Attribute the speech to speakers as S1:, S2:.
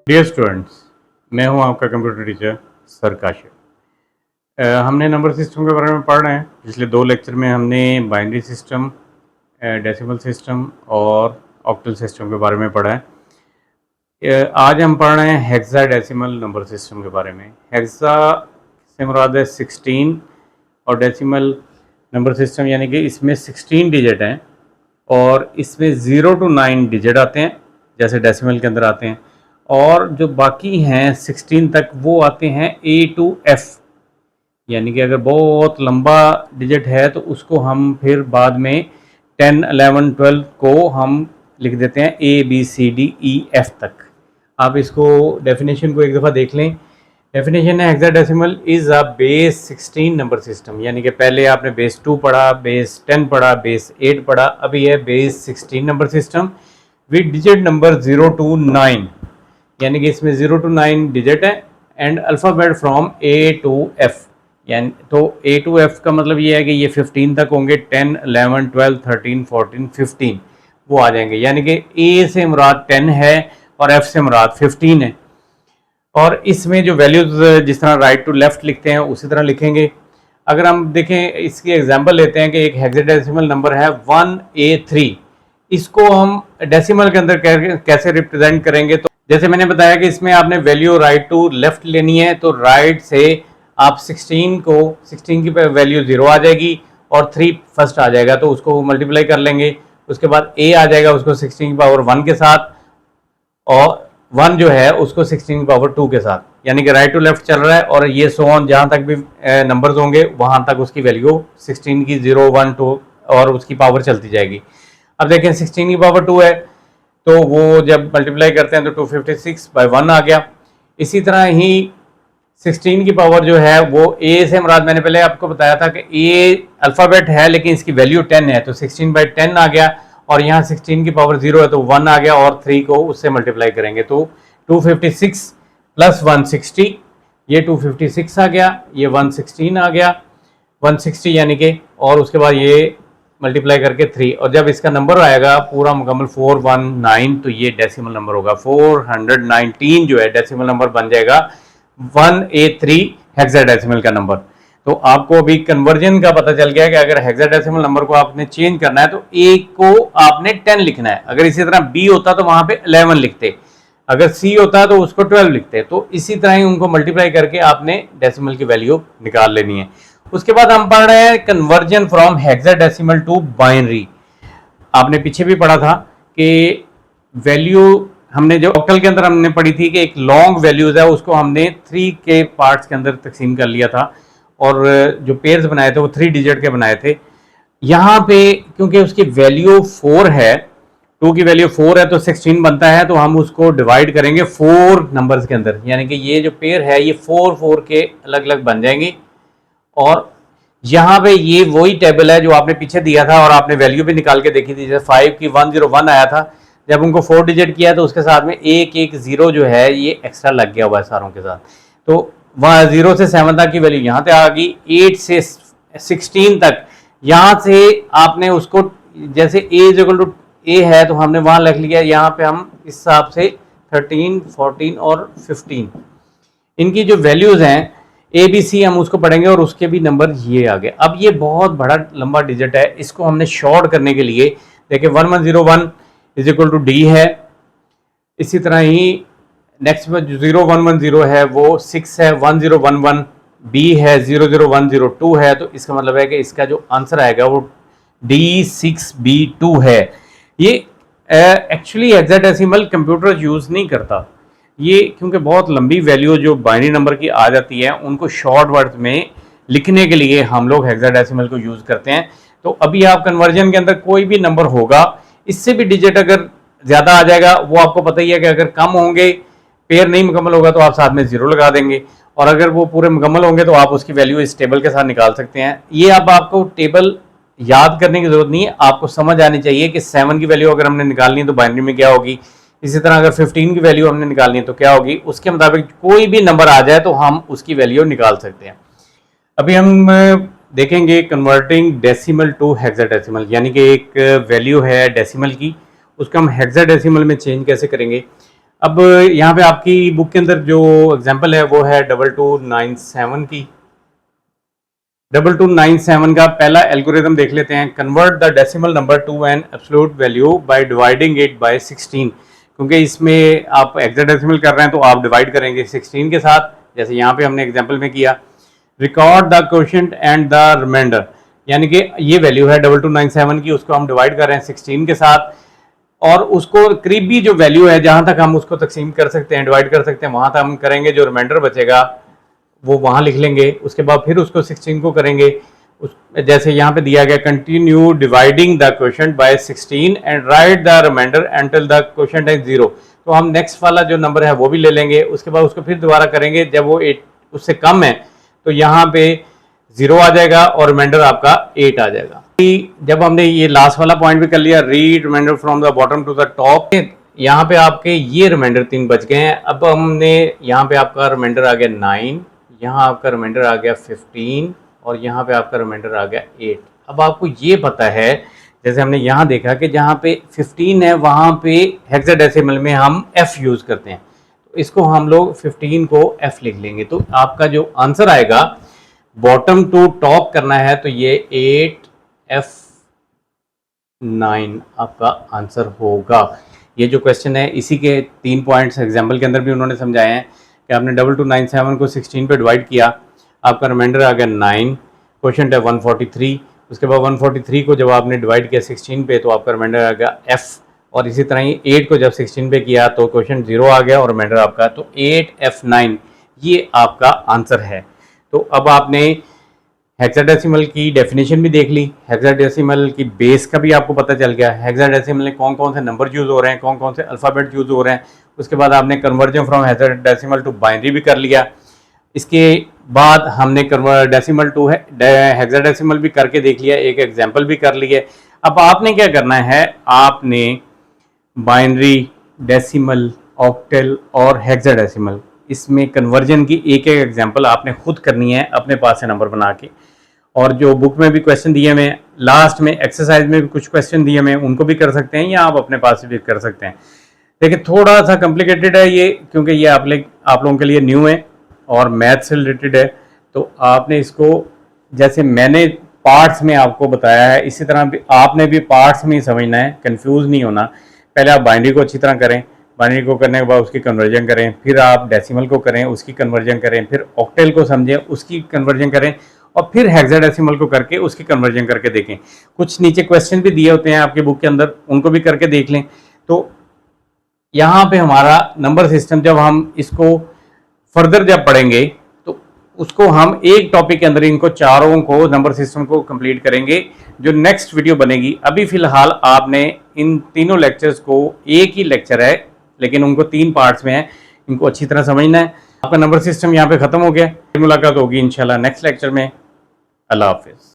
S1: Dear students, मैं हूं आपका कंप्यूटर टीचर सर काशिफ। हमने नंबर सिस्टम के बारे में पढ़ रहे हैं। पिछले 2 लेक्चर में हमने बाइनरी सिस्टम, डेसिमल सिस्टम और ऑक्टल सिस्टम के बारे में पढ़ा है। आज हम पढ़ रहे हैं हेक्साडेसिमल नंबर सिस्टम के बारे में। हेक्सा से मुराद है 16 और डेसिमल नंबर सिस्टम यानी कि इसमें 16 डिजिट हैं और इसमें 0 to 9 डिजिट आते हैं जैसे डेसिमल के अंदर आते हैं, और जो बाकी हैं 16 तक वो आते हैं A to F। यानी कि अगर बहुत लंबा डिजिट है तो उसको हम फिर बाद में 10, 11, 12 को हम लिख देते हैं A B C D E F तक। आप इसको डेफिनेशन को एक दफ़ा देख लें। डेफिनेशन है hexadecimal is a base 16 number system. यानी कि पहले आपने बेस 2 पढ़ा, बेस 10 पढ़ा, बेस 8 पढ़ा, अभी है base 16 number system with digit number 0 to 9। यानी कि इसमें 0 to 9 डिजिट है and alphabet from A to F। यानी तो A to F का मतलब ये है कि ये 15 तक होंगे। 10, 11, 12, 13, 14, 15 वो आ जाएंगे। यानी कि A से मुराद 10 है और F से मुराद 15 है। और इसमें जो वैल्यूज़ जिस तरह राइट टू लेफ़्ट लिखते हैं उसी तरह लिखेंगे। अगर हम देखें, इसकी एग्जांपल लेते हैं कि एक हेक्साडेसिमल नंबर है 1A3। इसको हम डेसिमल के अंदर कैसे रिप्रेजेंट करेंगे? तो जैसे मैंने बताया कि इसमें आपने वैल्यू राइट टू लेफ़्ट लेनी है, तो राइट से आप 16 की वैल्यू 0 आ जाएगी और 3 फर्स्ट आ जाएगा, तो उसको मल्टीप्लाई कर लेंगे। उसके बाद A आ जाएगा उसको 16 की पावर 1 के साथ, और 1 जो है उसको 16 की पावर 2 के साथ। यानी कि राइट टू लेफ्ट चल रहा है और ये सो ऑन जहाँ तक भी नंबर्स होंगे वहाँ तक उसकी वैल्यू 16 की 0, 1, 2 और उसकी पावर चलती जाएगी। अब देखें 16 की पावर 2 है तो वो जब मल्टीप्लाई करते हैं तो 256/1 आ गया। इसी तरह ही 16 की पावर जो है वो A से मुराद मैंने पहले आपको बताया था कि A अल्फ़ाबेट है लेकिन इसकी वैल्यू 10 है, तो 16/10 आ गया। और यहाँ 16 की पावर 0 है तो 1 आ गया और 3 को उससे मल्टीप्लाई करेंगे तो 256 + 160, ये 256 आ गया, ये 116 आ गया, 160 यानी कि, और उसके बाद ये मल्टीप्लाई करके 3, और जब इसका नंबर आएगा पूरा मुकम्मल 419 तो ये डेसिमल नंबर होगा। 419 जो है डेसिमल नंबर बन जाएगा 1A3 हेक्साडेसिमल का नंबर। तो आपको अभी कन्वर्जन का पता चल गया कि अगर हेक्साडेसिमल नंबर को आपने चेंज करना है तो A को आपने 10 लिखना है। अगर इसी तरह B होता तो वहां पे 11 लिखते, अगर C होता तो उसको 12 लिखते। तो इसी तरह ही उनको मल्टीप्लाई करके आपने डेसिमल की वैल्यू निकाल लेनी है। उसके बाद हम पढ़ रहे हैं conversion from hexadecimal to binary. आपने पीछे भी पढ़ा था कि वैल्यू हमने जो ऑक्टल के अंदर हमने पढ़ी थी कि एक लॉन्ग वैल्यूज है उसको हमने 3 के पार्ट्स के अंदर तकसीम कर लिया था और जो पेयर्स बनाए थे वो 3 डिजिट के बनाए थे। यहाँ पे क्योंकि उसकी वैल्यू 4 है, 2 की वैल्यू 4 है तो 16 बनता है, तो हम उसको डिवाइड करेंगे 4 नंबर्स के अंदर। यानी कि ये जो पेयर है ये 4 के अलग अलग बन जाएंगे। और यहाँ पे ये वही टेबल है जो आपने पीछे दिया था और आपने वैल्यू भी निकाल के देखी थी। जैसे 5 की 101 आया था, जब उनको 4 डिजिट किया तो उसके साथ में एक 0 जो है ये एक्स्ट्रा लग गया हुआ है सारों के साथ। तो वहाँ 0 से 7 तक की वैल्यू यहाँ पे आ गई, 8 से 16 तक यहाँ से आपने उसको, जैसे A है तो हमने वहाँ लिख लिया। यहाँ पे हम इस हिसाब से 13, 14 और 15 इनकी जो वैल्यूज हैं ABC हम उसको पढ़ेंगे और उसके भी नंबर ये आ गए। अब ये बहुत बड़ा लंबा डिजिट है, इसको हमने शॉर्ट करने के लिए देखिए 1101 = D है। इसी तरह ही नेक्स्ट में 0110 है वो 6 है, 1011 B है, 00102 है। तो इसका मतलब है कि इसका जो आंसर आएगा वो D6B2 है। ये एक्चुअली हेक्साडेसिमल कंप्यूटर यूज़ नहीं करता ये, क्योंकि बहुत लंबी वैल्यू जो बाइनरी नंबर की आ जाती है उनको शॉर्ट वर्ड्स में लिखने के लिए हम लोग हेक्साडेसिमल को यूज़ करते हैं। तो अभी आप कन्वर्जन के अंदर कोई भी नंबर होगा, इससे भी डिजिट अगर ज़्यादा आ जाएगा, वो आपको पता ही है कि अगर कम होंगे, पेयर नहीं मुकम्मल होगा तो आप साथ में 0 लगा देंगे, और अगर वो पूरे मुकम्मल होंगे तो आप उसकी वैल्यू इस टेबल के साथ निकाल सकते हैं। ये अब आपको टेबल याद करने की ज़रूरत नहीं है, आपको समझ आनी चाहिए कि 7 की वैल्यू अगर हमने निकालनी है तो बाइनरी में क्या होगी, इसी तरह अगर 15 की वैल्यू हमने निकालनी है तो क्या होगी, उसके मुताबिक कोई भी नंबर आ जाए तो हम उसकी वैल्यू निकाल सकते हैं। अभी हम देखेंगे कन्वर्टिंग डेसिमल टू हेक्साडेसिमल, यानी कि एक वैल्यू है डेसिमल की, उसको हम हेक्साडेसिमल में चेंज कैसे करेंगे। अब यहाँ पे आपकी बुक के अंदर जो एग्जांपल है वो है 2297 की। 2297 का पहला एल्गोरिथम देख लेते हैं। Convert the decimal number two an absolute value by dividing it by 16। क्योंकि इसमें आप हेक्साडेसिमल कर रहे हैं तो आप डिवाइड करेंगे 16 के साथ, जैसे यहाँ पे हमने एग्जांपल में किया। Record the quotient and the remainder, यानी कि ये वैल्यू है 2297 की, उसको हम डिवाइड कर रहे हैं 16 के साथ, और उसको करीबी जो वैल्यू है जहां तक हम उसको तकसीम कर सकते हैं, डिवाइड कर सकते हैं, वहां तक हम करेंगे। जो रिमाइंडर बचेगा वो वहां लिख लेंगे। उसके बाद फिर उसको 16 को करेंगे। जैसे यहाँ पे दिया गया, continue dividing the quotient by 16 and write the remainder until the quotient is 0। तो हम नेक्स्ट वाला जो नंबर है वो भी ले लेंगे। उसके बाद उसको फिर दोबारा करेंगे, जब वो 8 उससे कम है तो यहाँ पे 0 आ जाएगा और रिमाइंडर आपका 8 आ जाएगा। जब हमने ये लास्ट वाला पॉइंट भी कर लिया, read remainder from the bottom to the top, यहाँ पे आपके ये रिमाइंडर 3 बच गए हैं। अब हमने यहाँ पे आपका रिमाइंडर आ गया 9, यहाँ आपका रिमाइंडर आ गया 15 और यहाँ पे आपका रिमाइंडर आ गया 8। अब आपको ये पता है, जैसे हमने यहाँ देखा कि जहाँ पे 15 है वहाँ पे हेक्साडेसिमल में हम f यूज़ करते हैं, तो इसको हम लोग 15 को f लिख लेंगे। तो आपका जो आंसर आएगा, बॉटम टू टॉप करना है तो ये 8F9 आपका आंसर होगा। ये जो क्वेश्चन है इसी के 3 पॉइंट्स एग्जाम्पल के अंदर भी उन्होंने समझाए हैं कि आपने 2297 को 16 पे डिवाइड किया, आपका रिमाइंडर आ गया 9, क्वेश्चन है 143। उसके बाद 143 को जब आपने डिवाइड किया 16 पे तो आपका रिमाइंडर आ गया F, और इसी तरह ही 8 को जब 16 पे किया तो क्वेश्चन 0 आ गया और रिमाइंडर आपका, तो 8F9 ये आपका आंसर है। तो अब आपने हेक्साडेसिमल की डेफिनेशन भी देख ली, हेक्साडेसिमल की बेस का भी आपको पता चल गया, हेक्साडेसिमल में कौन कौन से नंबर यूज़ हो रहे हैं, कौन कौन से अल्फ़ाबेट यूज़ हो रहे हैं। उसके बाद आपने conversion from hexadecimal to binary भी कर लिया। इसके बाद हमने डेसिमल टू हेक्साडेसिमल भी करके देख लिया, एक एग्जाम्पल भी कर लिए। अब आपने क्या करना है, आपने बाइनरी, डेसिमल, ऑक्टल और हेक्साडेसिमल, इसमें कन्वर्जन की एक एक एग्जांपल आपने खुद करनी है अपने पास से नंबर बना के। और जो बुक में भी क्वेश्चन दिए हुए हैं, लास्ट में एक्सरसाइज में भी कुछ क्वेश्चन दिए हुए हैं, उनको भी कर सकते हैं या आप अपने पास से भी कर सकते हैं। देखिए थोड़ा सा कॉम्प्लिकेटेड है ये, क्योंकि ये आप लोगों के लिए न्यू है और मैथ से रिलेटेड है। तो आपने इसको, जैसे मैंने पार्ट्स में आपको बताया है, इसी तरह भी आपने भी पार्ट्स में ही समझना है, कंफ्यूज नहीं होना। पहले आप बाइनरी को अच्छी तरह करें, बाइनरी को करने के बाद उसकी कन्वर्जन करें, फिर आप डेसिमल को करें, उसकी कन्वर्जन करें, फिर ऑक्टेल को समझें, उसकी कन्वर्जन करें, और फिर हेक्साडेसिमल को करके उसकी कन्वर्जन करके देखें। कुछ नीचे क्वेश्चन भी दिए होते हैं आपकी बुक के अंदर, उनको भी करके देख लें। तो यहाँ पे हमारा नंबर सिस्टम, जब हम इसको फर्दर जब पढ़ेंगे तो उसको हम एक टॉपिक के अंदर इनको चारों को, नंबर सिस्टम को कंप्लीट करेंगे, जो नेक्स्ट वीडियो बनेगी। अभी फिलहाल आपने इन तीनों लेक्चर्स को, एक ही लेक्चर है लेकिन उनको 3 पार्ट्स में है, इनको अच्छी तरह समझना है। आपका नंबर सिस्टम यहाँ पे खत्म हो गया। मुलाकात होगी इंशाल्लाह नेक्स्ट लेक्चर में। अल्लाह हाफिज़।